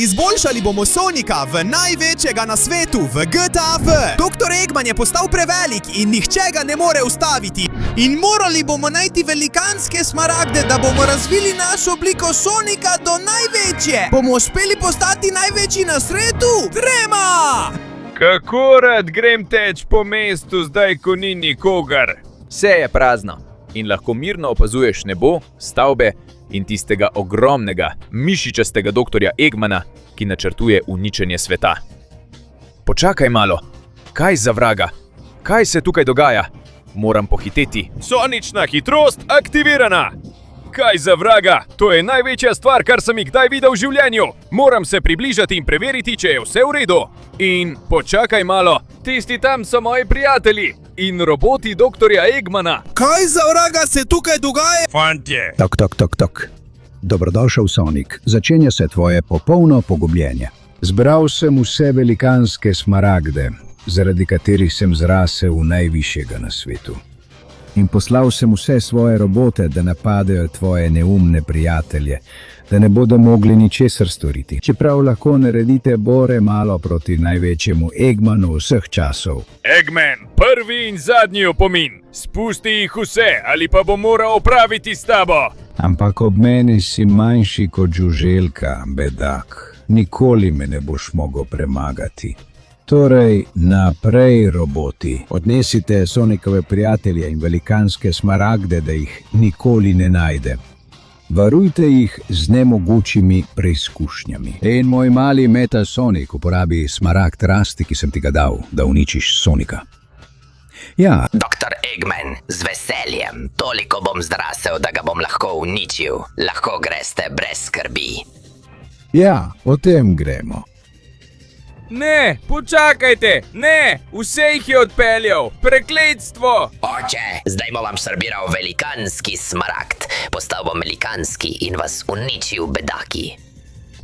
Izboljšali bomo Sonika v največjega na svetu, v GTA V. Dr. Eggman je postal prevelik in nihče ga ne more ustaviti. In morali bomo najti velikanske smaragde, da bomo razvili našo obliko Sonika do največje. Bomo uspeli postati največji na svetu? Trema! Kako rad grem teč po mestu zdaj, ko ni nikogar? Vse je prazno in lahko mirno opazuješ nebo, stavbe in tistega ogromnega, mišičastega doktorja Eggmana, ki načrtuje uničenje sveta. Počakaj malo, kaj za vraga? Kaj se tukaj dogaja? Moram pohiteti. Sonična hitrost aktivirana! Kaj za vraga? To je največja stvar, kar sem jih kdaj videl v življenju. Moram se približati in preveriti, če je vse v redu. In počakaj malo, tisti tam so moji prijatelji in roboti doktorja Eggmana. Kaj za vraga se tukaj dogaja? Fantje! Tok. Dobrodošel, Sonik. Začenja se tvoje popolno pogubljenje. Zbral sem vse velikanske smaragde, zaradi katerih sem zrasel v najvišjega na svetu. In poslal sem vse svoje robote, da napadejo tvoje neumne prijatelje, da ne bodo mogli ničesar storiti. Čeprav lahko naredite bore malo proti največjemu Eggmanu vseh časov. Eggman, prvi in zadnji opomin. Spusti jih vse, ali pa bom moral opraviti s tabo. Ampak ob meni si manjši kot žuželka, bedak. Nikoli me ne boš mogel premagati. Torej, naprej, roboti. Odnesite Sonikove prijatelje in velikanske smaragde, da jih nikoli ne najde. Varujte jih z nemogočimi preizkušnjami. In moj mali Meta Sonik uporabi smaragd rasti, ki sem ti ga dal, da uničiš Sonika. Ja. Dr. Eggman, z veseljem. Toliko bom zrasel, da ga bom lahko uničil. Lahko greste brez skrbi. Ja, o tem gremo. Ne, počakajte, ne, vse jih je odpeljal, prekletstvo! Oče, zdaj bom vam serbiral velikanski smaragd. Postal bom velikanski in vas uničil, bedaki.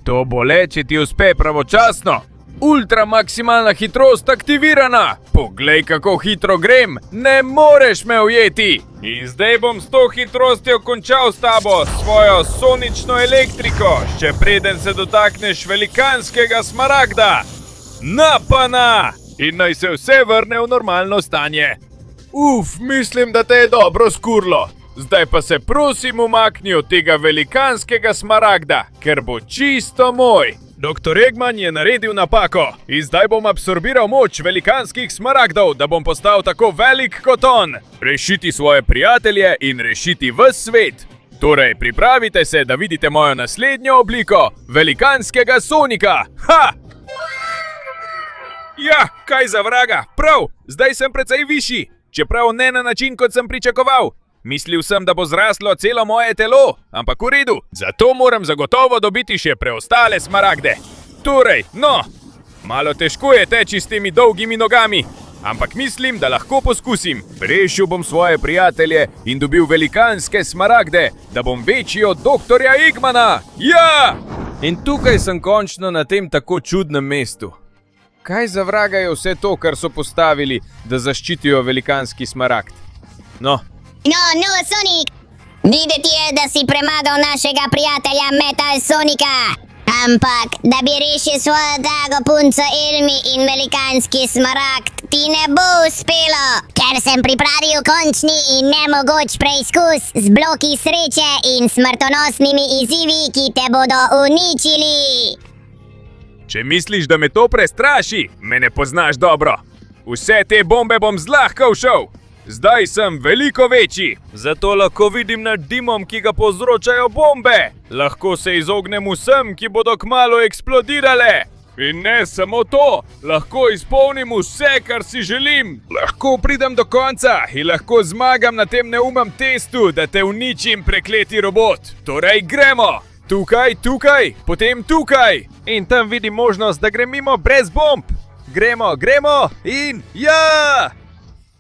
To bo le, če ti uspe pravočasno. Ultra maksimalna hitrost aktivirana. Poglej, kako hitro grem, ne moreš me ujeti. In zdaj bom s to hitrostjo končal s tabo, svojo sonično elektriko, še preden se dotakneš velikanskega smaragda. Napana! In naj se vse vrne v normalno stanje. Mislim, da te je dobro skurlo. Zdaj pa se prosim umakni od tega velikanskega smaragda, ker bo čisto moj. Dr. Eggman je naredil napako in zdaj bom absorbiral moč velikanskih smaragdov, da bom postal tako velik kot on. Rešiti svoje prijatelje in rešiti ves svet. Torej, pripravite se, da vidite mojo naslednjo obliko, velikanskega Sonika. Ha! Ja, kaj za vraga, prav, zdaj sem precej višji, čeprav ne na način, kot sem pričakoval. Mislil sem, da bo zraslo celo moje telo, ampak v redu. Zato moram zagotovo dobiti še preostale smaragde. Torej, no, malo težko je teči s temi dolgimi nogami, ampak mislim, da lahko poskusim. Rešil bom svoje prijatelje in dobil velikanske smaragde, da bom večji od doktorja Eggmana. Ja! In tukaj sem končno na tem tako čudnem mestu. Kaj za vraga je vse to, kar so postavili, da zaščitijo velikanski smaragd? No, Sonic! Videti je, da si premagal našega prijatelja Metal Sonika. Ampak, da bi rešil svojo drago punco Elmi in velikanski smaragd, ti ne bo uspelo, ker sem pripravil končni in nemogoč preizkus z bloki sreče in smrtonosnimi izzivi, ki te bodo uničili. Če misliš, da me to prestraši, me ne poznaš dobro. Vse te bombe bom zlahka všel. Zdaj sem veliko večji, zato lahko vidim nad dimom, ki ga povzročajo bombe. Lahko se izognem vsem, ki bodo kmalu eksplodirale. In ne samo to, lahko izpolnim vse, kar si želim. Lahko pridem do konca in lahko zmagam na tem neumnem testu, da te uničim, prekleti robot. Torej gremo! Tukaj, potem tukaj. In tam vidim možnost, da grem mimo brez bomb. Gremo in ja!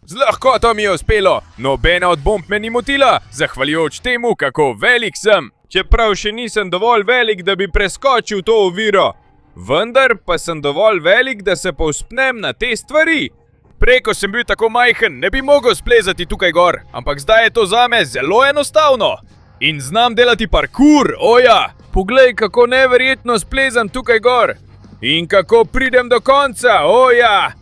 Z lahkoto mi je uspelo. Nobena od bomb me ni motila, zahvaljujoč temu, kako velik sem. Čeprav še nisem dovolj velik, da bi preskočil to oviro. Vendar pa sem dovolj velik, da se povzpnem na te stvari. Preko sem bil tako majhen, ne bi mogel splezati tukaj gor, ampak zdaj je to zame zelo enostavno. In znam delati parkour, oja! Poglej, kako neverjetno splezam tukaj gor. In kako pridem do konca, oja!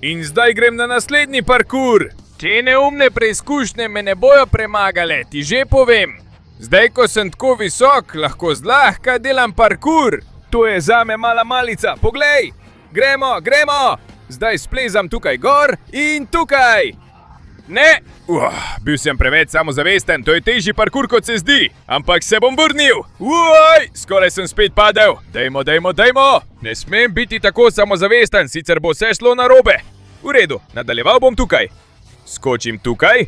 In zdaj grem na naslednji parkour. Te neumne preizkušnje me ne bojo premagale, ti že povem. Zdaj, ko sem tako visok, lahko zlahka delam parkour. To je zame mala malica, poglej! Gremo! Zdaj splezam tukaj gor in tukaj. Ne! Bil sem preveč samozavesten, to je težji parkour, kot se zdi. Ampak se bom vrnil. Skoraj sem spet padel. Dajmo. Ne smem biti tako samozavesten, sicer bo vse šlo narobe. V redu, nadaljeval bom tukaj. Skočim tukaj.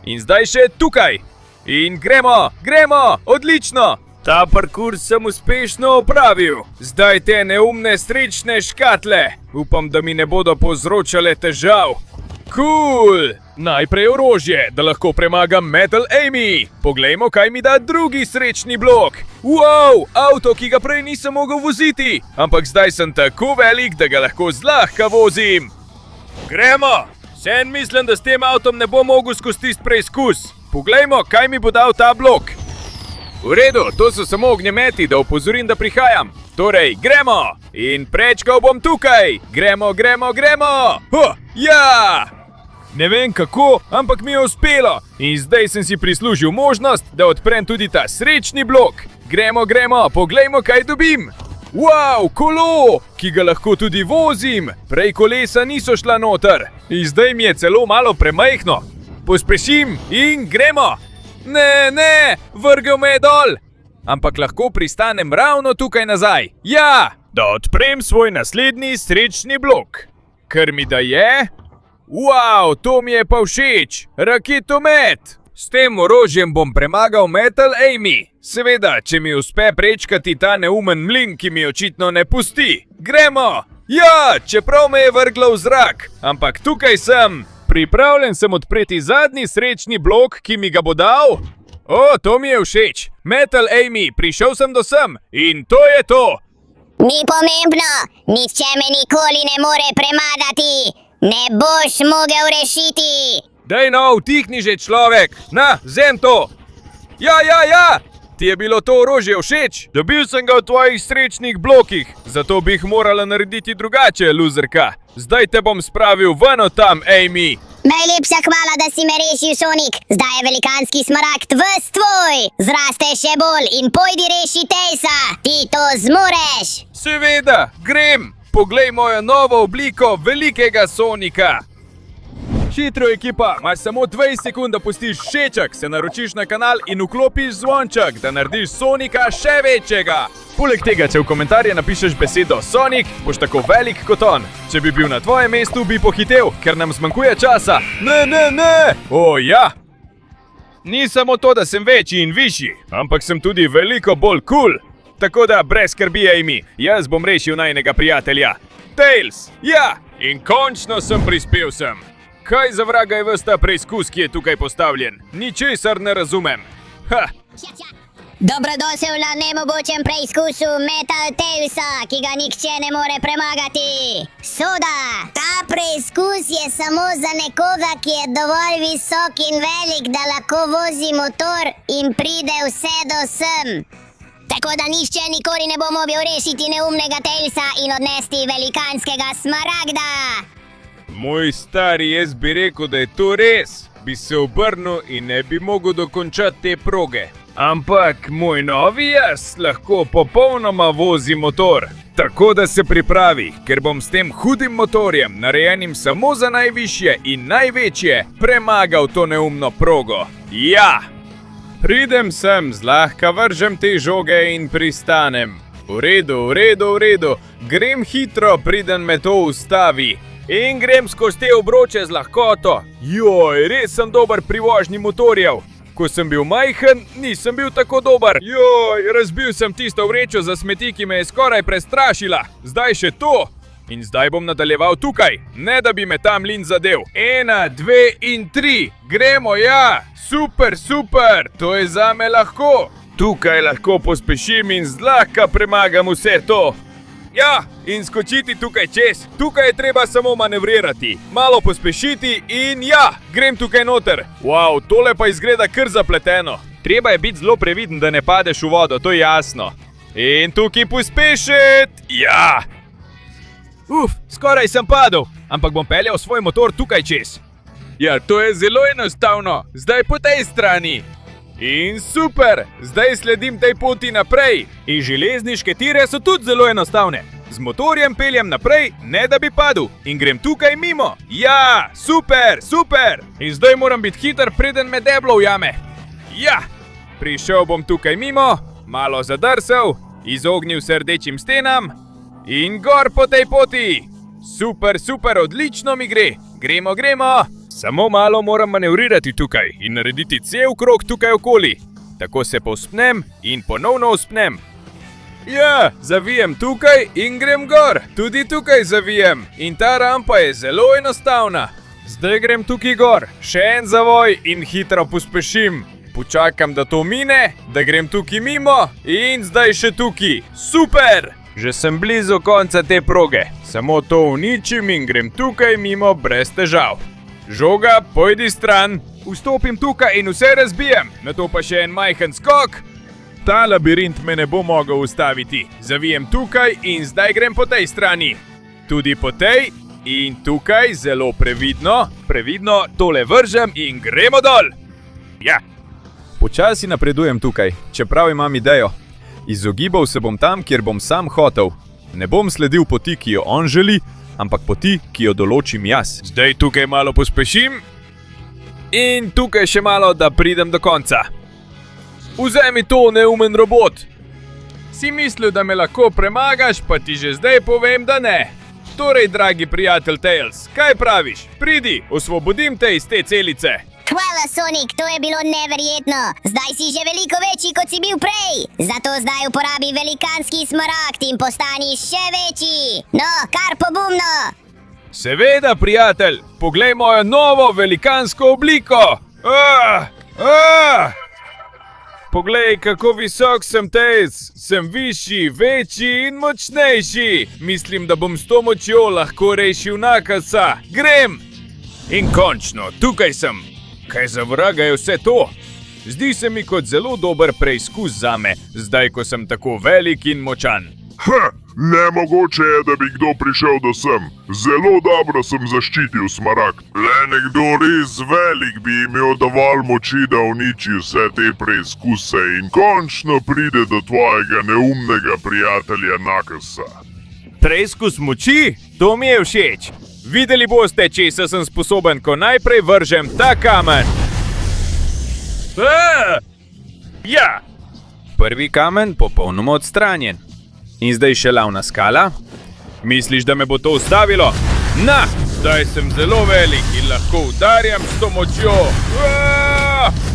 In zdaj še tukaj. In gremo, odlično. Ta parkour sem uspešno opravil. Zdaj te neumne srečne škatle. Upam, da mi ne bodo povzročale težav. Cool! Najprej orožje, da lahko premagam Metal Amy. Poglejmo, kaj mi da drugi srečni blok. Wow, avto, ki ga prej nisem mogel voziti. Ampak zdaj sem tako velik, da ga lahko zlahka vozim. Gremo! Sen mislim, da s tem avtom ne bom mogel skozi preizkus. Poglejmo, kaj mi bo dal ta blok. V redu, to so samo ognjemeti, da opozorim, da prihajam. Torej, gremo! In prečkal bom tukaj. Gremo. Ja! Ne vem kako, ampak mi je uspelo. In zdaj sem si prislužil možnost, da odprem tudi ta srečni blok. Gremo, poglejmo, kaj dobim. Wow, kolo, ki ga lahko tudi vozim. Prej kolesa niso šla noter. In zdaj mi je celo malo premajhno. Pospešim in gremo. Ne, vrgel me je dol. Ampak lahko pristanem ravno tukaj nazaj. Ja, da odprem svoj naslednji srečni blok. Kar mi da je? Wow, to mi je pa všeč. Raketomet. S tem orožjem bom premagal Metal Amy. Seveda, če mi uspe prečkati ta neumen mlin, ki mi očitno ne pusti. Gremo. Ja, čeprav me je vrglo v zrak. Ampak tukaj sem. Pripravljen sem odpreti zadnji srečni blok, ki mi ga bo dal. To mi je všeč. Metal Amy, prišel sem do sem. In to je to. Ni pomembno. Nihče me nikoli ne more premagati. Ne boš mogel rešiti. Daj no, vtihni že človek. Na, vzem to. Ja. Ti je bilo to orožje všeč? Dobil sem ga v tvojih srečnih blokih. Zato bi jih morala narediti drugače, luzerka. Zdaj te bom spravil ven od tam, Amy. Najlepša hvala, da si me rešil, Sonic. Zdaj je velikanski smaragd ves tvoj. Zraste še bolj in pojdi reši Tailsa. Ti to zmoreš. Seveda, grem. Poglej mojo novo obliko velikega Sonika. Hitro, ekipa, imaš samo 20 sekund, da pustiš všeček, se naročiš na kanal in vklopiš zvonček, da narediš Sonika še večjega. Poleg tega, če v komentarje napišeš besedo Sonic, boš tako velik kot on. Če bi bil na tvojem mestu, bi pohitev, ker nam zmanjkuje časa. Ne! Ja! Ni samo to, da sem večji in višji, ampak sem tudi veliko bolj cool. Tako da, brez skrbi, Amy, jaz bom rešil najnega prijatelja. Tails, ja! In končno sem prispel sem. Kaj za vraga je ves ta preizkus, ki je tukaj postavljen? Ničesar ne razumem. Dobrodošel na nemogočem preizkusu Metal Tailsa, ki ga nihče ne more premagati. Soda! Ta preizkus je samo za nekoga, ki je dovolj visok in velik, da lahko vozi motor in pride vse do sem. Tako da nihče nikoli ne bo mogel rešiti neumnega Tailsa in odnesti velikanskega smaragda. Moj stari, jaz bi rekel, da je to res. Bi se obrnil in ne bi mogel dokončati te proge. Ampak moj novi jaz lahko popolnoma vozi motor. Tako da se pripravi, ker bom s tem hudim motorjem, narejenim samo za najvišje in največje, premagal to neumno progo. Ja! Pridem sem, zlahka vržem te žoge in pristanem. V redu. Grem hitro, preden me to ustavi. In grem skozi te obroče z lahkoto. Joj, res sem dober pri vožnji motorjev. Ko sem bil majhen, nisem bil tako dober. Joj, razbil sem tisto vrečo za smeti, ki me je skoraj prestrašila. Zdaj še to. In zdaj bom nadaljeval tukaj, ne da bi me ta mlin zadev. 1, 2 in 3. Gremo, ja. Super. To je zame lahko. Tukaj lahko pospešim in zlahka premagam vse to. Ja, in skočiti tukaj čez. Tukaj je treba samo manevrirati, malo pospešiti in ja, grem tukaj noter. Wow, tole pa izgleda kar zapleteno. Treba je biti zelo previden, da ne padeš v vodo, to je jasno. In tukaj pospešiti! Ja! Skoraj sem padel, ampak bom peljal svoj motor tukaj čez. Ja, to je zelo enostavno. Zdaj po tej strani. In super, zdaj sledim tej poti naprej. In železniške tire so tudi zelo enostavne. Z motorjem peljem naprej, ne da bi padel. In grem tukaj mimo. Ja, super, super. In zdaj moram biti hiter, preden me deblo ujame. Ja, prišel bom tukaj mimo, malo zadrsel, izognil se rdečim stenam in gor po tej poti. Super, super, odlično mi gre. Gremo, gremo. Samo malo moram manevrirati tukaj in narediti cel krog tukaj okoli. Tako se povzpnem in ponovno vzpnem. Ja, zavijem tukaj in grem gor. Tudi tukaj zavijem. In ta rampa je zelo enostavna. Zdaj grem tukaj gor. Še en zavoj in hitro pospešim. Počakam, da to mine, da grem tukaj mimo in zdaj še tukaj. Super! Že sem blizu konca te proge. Samo to uničim in grem tukaj mimo brez težav. Žoga, pojdi stran. Vstopim tukaj in vse razbijem. Nato pa še en majhen skok. Ta labirint me ne bo mogel ustaviti. Zavijem tukaj in zdaj grem po tej strani. Tudi po tej in tukaj zelo previdno. Previdno tole vržem in gremo dol. Ja. Počasi napredujem tukaj, čeprav imam idejo. Izogibal se bom tam, kjer bom sam hotel. Ne bom sledil poti, ki jo on želi, ampak poti, ki jo določim jaz. Zdaj tukaj malo pospešim. In tukaj še malo, da pridem do konca. Vzemi to, neumen robot. Si mislil, da me lahko premagaš, pa ti že zdaj povem, da ne. Torej, dragi prijatelj Tails, kaj praviš? Pridi, osvobodim te iz te celice. Hvala, Sonic, to je bilo neverjetno. Zdaj si že veliko večji, kot si bil prej. Zato zdaj uporabi velikanski smaragd in postani še večji. No, kar pogumno. Seveda, prijatelj, poglej mojo novo velikansko obliko. Poglej, kako visok sem, Tails. Sem višji, večji in močnejši. Mislim, da bom s to močjo lahko rešil Knucklesa. Grem! In končno, tukaj sem. Kaj za vraga je vse to? Zdi se mi kot zelo dober preizkus zame, zdaj ko sem tako velik in močan. Nemogoče je, da bi kdo prišel do sem. Zelo dobro sem zaščitil smaragd. Le nekdo res velik bi imel dovolj moči, da uniči vse te preizkuse in končno pride do tvojega neumnega prijatelja Knucklesa. Preizkus moči? To mi je všeč. Videli boste, česa sem sposoben, ko najprej vržem ta kamen. Ja! Prvi kamen popolnoma odstranjen. In zdaj še lavna skala. Misliš, da me bo to ustavilo? Na! Zdaj sem zelo velik in lahko udarjam s to močjo.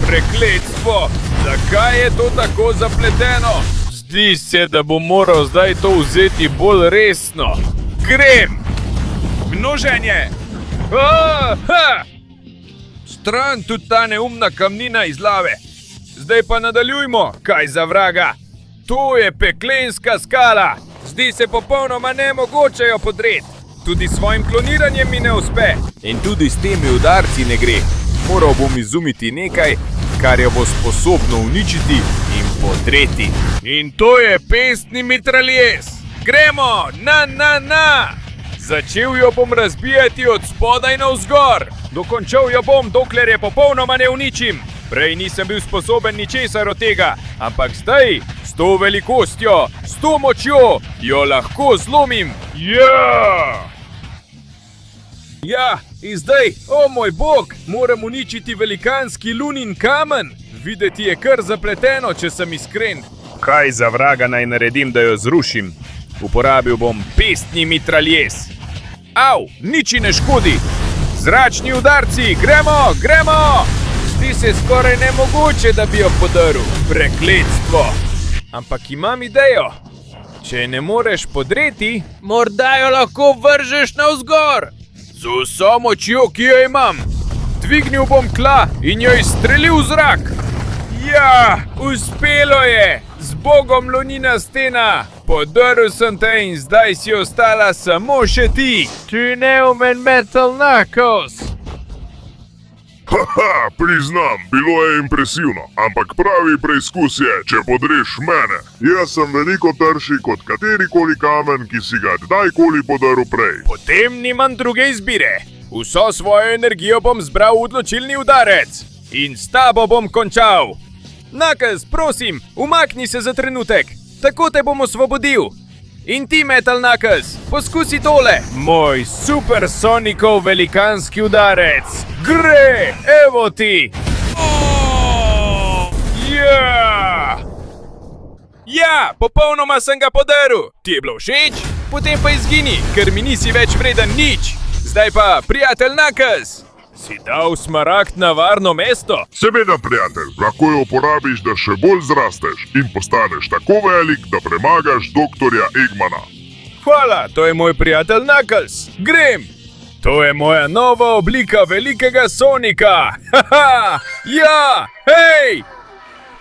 Prekletstvo! Zakaj je to tako zapleteno? Zdi se, da bom moral zdaj to vzeti bolj resno. Grem! Množenje! Stran tudi ta neumna kamnina iz lave. Zdaj pa nadaljujmo, kaj za vraga. To je peklenska skala. Zdi se popolnoma nemogoče jo podreti. Tudi s svojim kloniranjem mi ne uspe. In tudi s temi udarci ne gre. Moral bom izumiti nekaj, kar jo bo sposobno uničiti in podreti. In to je pestni mitraljez. Gremo! Na! Začel jo bom razbijati od spodaj navzgor. Dokončal jo bom, dokler je popolnoma ne uničim. Prej nisem bil sposoben ničesar od tega, ampak zdaj, s to velikostjo, s to močjo, jo lahko zlomim. Ja, in zdaj, o moj bog, moram uničiti velikanski lunin kamen. Videti je kar zapleteno, če sem iskren. Kaj za vraga naj naredim, da jo zrušim? Uporabil bom pestni mitraljez. Au, nič ne škodi. Zračni udarci, gremo! Zdi se skoraj nemogoče, da bi jo podrl. Prekletstvo. Ampak imam idejo. Če ne moreš podreti, morda jo lahko vržeš navzgor. Z vso močjo, ki jo imam. Dvignil bom tla in jo izstrelil v zrak. Ja, uspelo je! Z bogom lunina stena! Podrl sem te in zdaj si ostala samo še ti! Ti neumen Metal Knuckles! Haha, priznam, bilo je impresivno, ampak pravi preizkus je, če podreš mene. Jaz sem veliko trši kot katerikoli kamen, ki si ga kdajkoli podaril prej. Potem nimam druge izbire. Vso svojo energijo bom zbral v odločilni udarec. In s tabo bom končal. Knuckles, prosim, umakni se za trenutek. Tako te bom osvobodil. In ti, Metal Knuckles, poskusi tole. Moj supersonikov velikanski udarec. Gre, evo ti. Ja, popolnoma sem ga podaril. Ti je bilo všeč? Potem pa izgini, ker mi nisi več vreden nič. Zdaj pa, prijatelj Knuckles, si dal smaragd na varno mesto? Seveda, prijatelj, lahko jo uporabiš, da še bolj zrasteš in postaneš tako velik, da premagaš doktorja Eggmana. Hvala, to je moj prijatelj Knuckles. Grem! To je moja nova oblika velikega Sonika. Haha, ja, hej!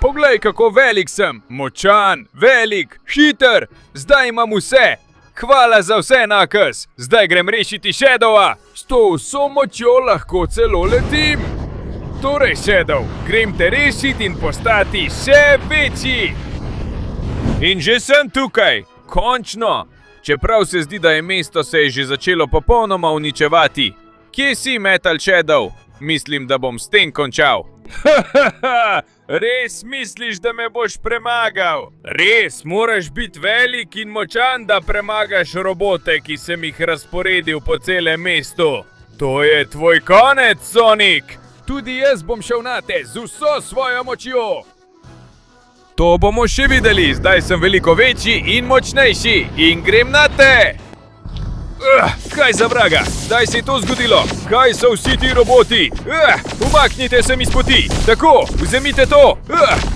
Poglej, kako velik sem. Močan, velik, hiter. Zdaj imam vse. Hvala za vse, Knuckles. Zdaj grem rešiti Shadowa. S to vso močjo lahko celo letim. Torej, Shadow, grem te rešiti in postati še večji. In že sem tukaj. Končno. Čeprav se zdi, da je mesto se že začelo popolnoma uničevati. Kje si, Metal Shadow? Mislim, da bom s tem končal. Res misliš, da me boš premagal? Res moraš biti velik in močan, da premagaš robote, ki sem jih razporedil po celem mestu. To je tvoj konec, Sonic! Tudi jaz bom šel nate z vso svojo močjo. To bomo še videli, zdaj sem veliko večji in močnejši in grem nate! Kaj za vraga? Zdaj se je to zgodilo. Kaj so vsi ti roboti? Umaknite se mi z poti. Tako, vzemite to.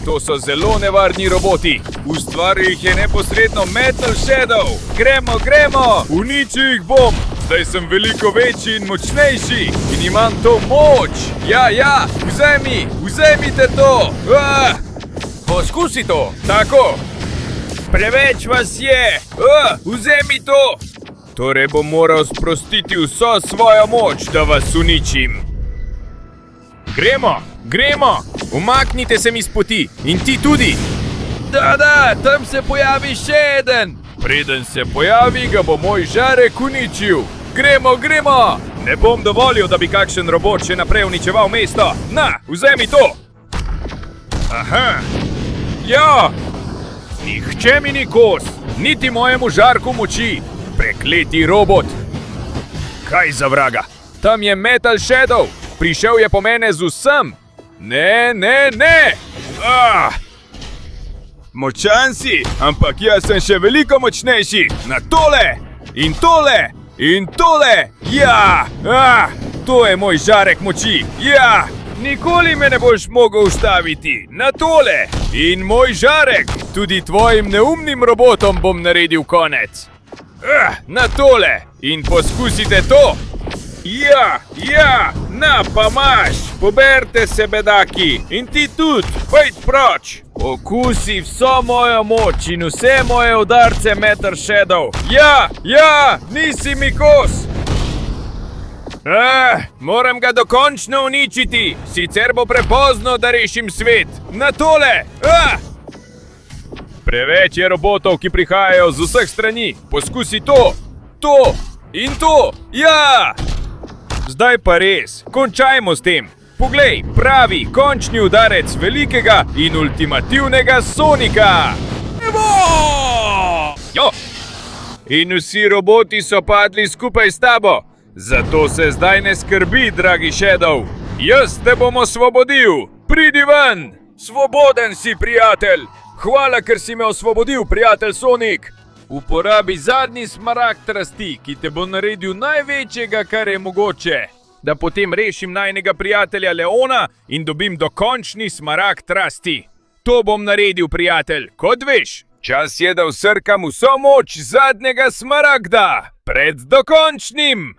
To so zelo nevarni roboti. Ustvaril jih je neposredno Metal Shadow. Gremo, gremo. Uničil jih bom. Zdaj sem veliko večji in močnejši. In imam to moč. Ja, vzemite to. Poskusi to. Tako. Preveč vas je. Vzemi to. Torej bom moral sprostiti vso svojo moč, da vas uničim. Gremo! Umaknite se mi z poti in ti tudi! Da, tam se pojavi še eden! Preden se pojavi, ga bo moj žarek uničil! Gremo! Ne bom dovolil, da bi kakšen robot še naprej uničeval mesto! Na, vzemi to! Aha! Ja! Nihče mi ni kos, niti mojemu žarku moči! Prekleti robot! Kaj za vraga? Tam je Metal Shadow! Prišel je po mene z vsem! Ne! Močan si, ampak jaz sem še veliko močnejši! Na tole! In tole! In tole! Ja! To je moj žarek moči! Ja! Nikoli me ne boš mogel ustaviti! Na tole! In moj žarek! Tudi tvojim neumnim robotom bom naredil konec! Na tole! In poskusite to! Ja! Na, pa maš! Poberte se, bedaki! In ti tudi! Pojď proč! Okusi vso mojo moč in vse moje udarce, Metal Shadow! Ja! Nisi mi kos! Moram ga dokončno uničiti! Sicer bo prepozno, da rešim svet! Na tole! Preveč je robotov, ki prihajajo z vseh strani. Poskusi to in to. Ja! Zdaj pa res, končajmo s tem. Poglej, pravi končni udarec velikega in ultimativnega Sonika. Evo! Jo! In vsi roboti so padli skupaj s tabo. Zato se zdaj ne skrbi, dragi Shadow. Jaz te bom osvobodil. Pridi ven! Svoboden si, prijatelj! Hvala, ker si me osvobodil, prijatelj Sonic! Uporabi zadnji smaragd rasti, ki te bo naredil največjega, kar je mogoče. Da potem rešim najnega prijatelja Leona in dobim dokončni smaragd rasti. To bom naredil, prijatelj, kot veš. Čas je, da vsrkam vso moč zadnjega smaragda. Pred dokončnim!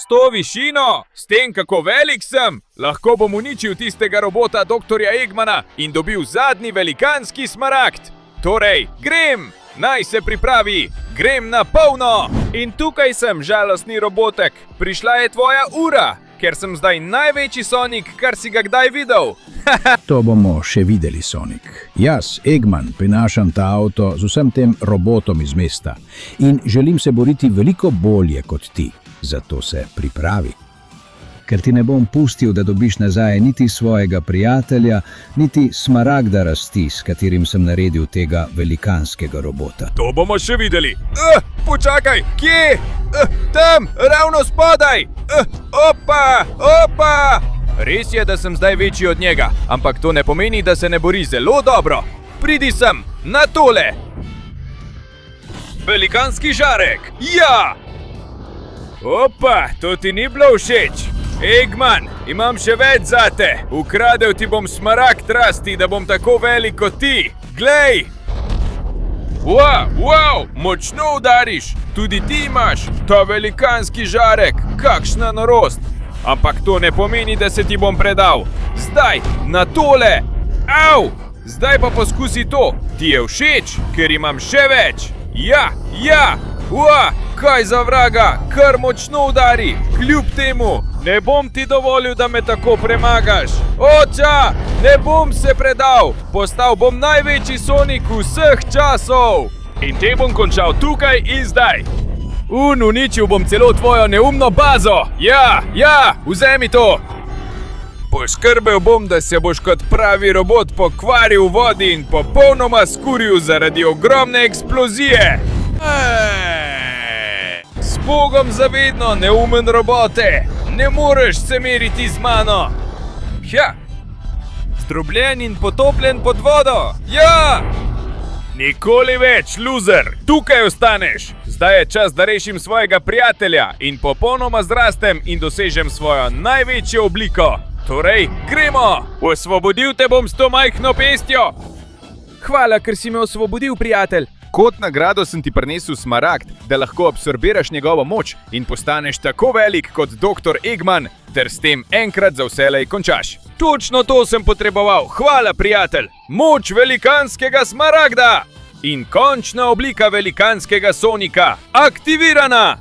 S to višino, s tem, kako velik sem, lahko bom uničil tistega robota doktorja Eggmana in dobil zadnji velikanski smaragd. Torej, grem, naj se pripravi, grem na polno! In tukaj sem, žalostni robotek. Prišla je tvoja ura, ker sem zdaj največji Sonic, kar si ga kdaj videl. To bomo še videli, Sonic. Jaz, Eggman, prinašam ta avto z vsem tem robotom iz mesta in želim se boriti veliko bolje kot ti. Zato se pripravi. Ker ti ne bom pustil, da dobiš nazaj niti svojega prijatelja, niti smaragda rasti, s katerim sem naredil tega velikanskega robota. To bomo še videli. Počakaj, kje? Tam, ravno spodaj. Opa, opa. Res je, da sem zdaj večji od njega, ampak to ne pomeni, da se ne bori zelo dobro. Pridi sem, na tole. Velikanski žarek, ja! Opa, to ti ni bilo všeč. Eggman, imam še več zate. Ukradel ti bom smaragd rasti, da bom tako velik kot ti. Glej! Wow, močno udariš. Tudi ti imaš ta velikanski žarek. Kakšna norost. Ampak to ne pomeni, da se ti bom predal. Zdaj, na tole. Au! Zdaj pa poskusi to. Ti je všeč, ker imam še več. Ja! Kaj za vraga, kar močno udari. Kljub temu, ne bom ti dovolil, da me tako premagaš. Oča, ne bom se predal. Postal bom največji Sonic vseh časov. In te bom končal tukaj in zdaj. Uničil bom celo tvojo neumno bazo. Ja, vzemi to. Poskrbel bom, da se boš kot pravi robot pokvaril v vodi in popolnoma skuril zaradi ogromne eksplozije. S Bogom zavedno, neumen robote! Ne moreš se meriti z mano! Zdrobljen in potopljen pod vodo! Ja! Nikoli več, loser! Tukaj ostaneš! Zdaj je čas, da rešim svojega prijatelja in popolnoma zrastem in dosežem svojo največjo obliko. Torej, gremo! Osvobodil te bom s to majhno pestjo! Hvala, ker si me osvobodil, prijatelj! Kot nagrado sem ti prinesel smaragd, da lahko absorbiraš njegovo moč in postaneš tako velik kot dr. Eggman, ter s tem enkrat za vselej končaš. Točno to sem potreboval. Hvala, prijatelj. Moč velikanskega smaragda! In končna oblika velikanskega Sonika aktivirana!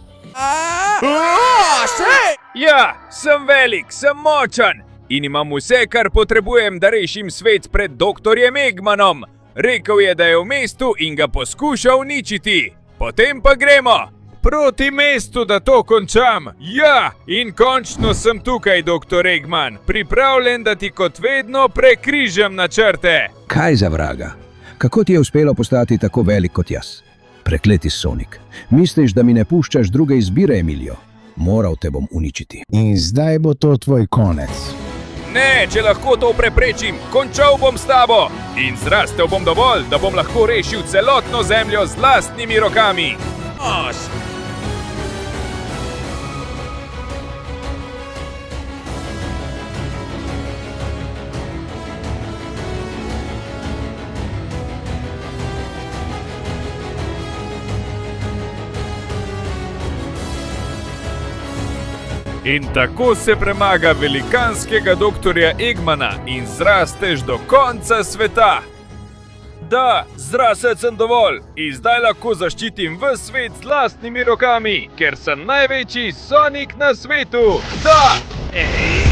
Ja, sem velik, sem močan in imam vse, kar potrebujem, da rešim svet pred dr. Eggmanom. Rekel je, da je v mestu in ga poskuša uničiti. Potem pa gremo proti mestu, da to končam. Ja, in končno sem tukaj, dr. Eggman. Pripravljen, da ti kot vedno prekrižam načrte. Kaj za vraga? Kako ti je uspelo postati tako velik kot jaz? Prekleti Sonic. Misliš, da mi ne puščaš druge izbire, Emilio? Moral te bom uničiti. In zdaj bo to tvoj konec. Ne, če lahko to preprečim, končal bom s tabo in zrastel bom dovolj, da bom lahko rešil celotno zemljo z lastnimi rokami. In tako se premaga velikanskega doktorja Eggmana in zrasteš do konca sveta. Da, zrasel sem dovolj in zdaj lahko zaščitim ves svet z lastnimi rokami, ker sem največji Sonic na svetu. Da!